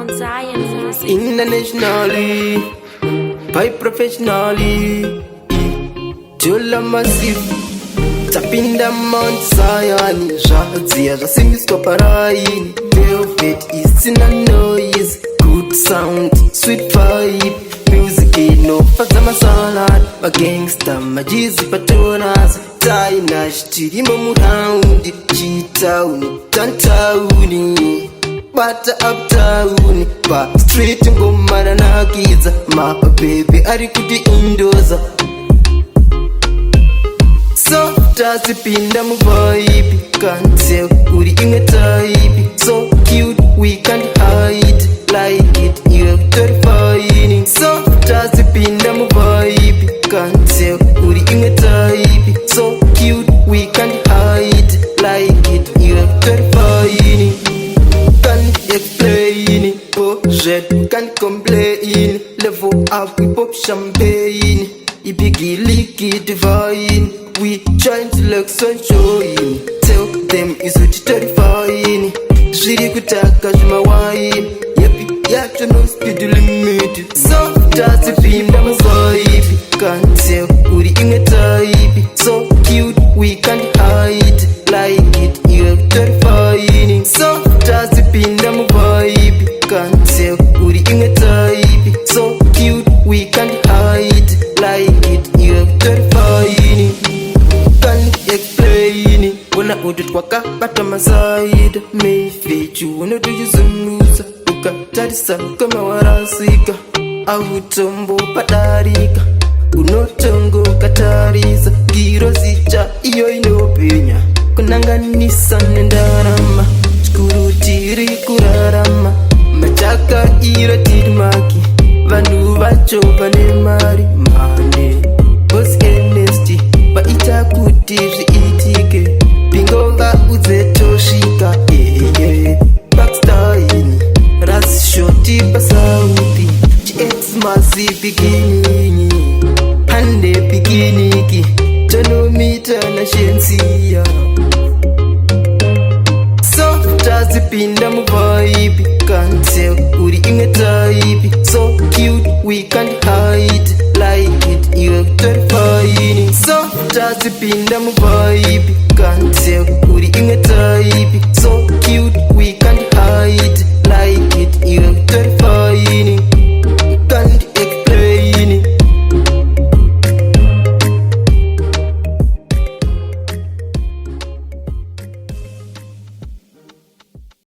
Internationally, by professionally, Jula Massyv, tapping the Mount Zion, Razia, the singing Scoparain, velvet is in a noise, good sound, sweet vibe, music, no Fazama salad, my gangster, my jizzy patonas, Tainash, Tirimo Round, G-Town, Tantauni. Bata uptown, ba street ngomana na giza, my baby ari kuti indoza. Softaz pinda mu vibe, can't tell uri inge type. So cute we can't hide, like it you're terrifying. Softaz pinda mu vibe, can't tell uri inge type. So cute we can't hide, like it you're terrifying. Explain, pochette, can't complain. Level up, we pop champagne. It biggie liquid divine. We trying to look sunshine. Tell them it's what terrifying. Shiri kutaka juma wine. Yapi yacho no speed limit. Softaz pinda mazoibi. Can't tell uri inge type. So cute we can't hide, like it you're terrifying. Softaz pinda mu vibe, can't tell uri inge type. So cute we can't hide, like it you're terrifying. Can't explain. When I ordered waka bata my side, may fit you wanna do you some loser. Uka tarisa kama warasika, autombo patarika. Unotongo katariza, giro zicha iyo inopenya. Kunanganisa nendarama, skurutiri kurarama. Machaka iro tidmaki, vanu vacho vanemari mane. Boss Ernesti, vaita kuti zviitike. Pingova uzetoshika, Backstyle, ras shoti pasauti. GX Massyv beginning, hande beginning, tonomita na shensia. Softaz pinda mu vibe, can't tell uri inge type. So cute we can't hide, like it you're terrifying. Softaz pinda mu vibe, can't tell uri inge type. So cute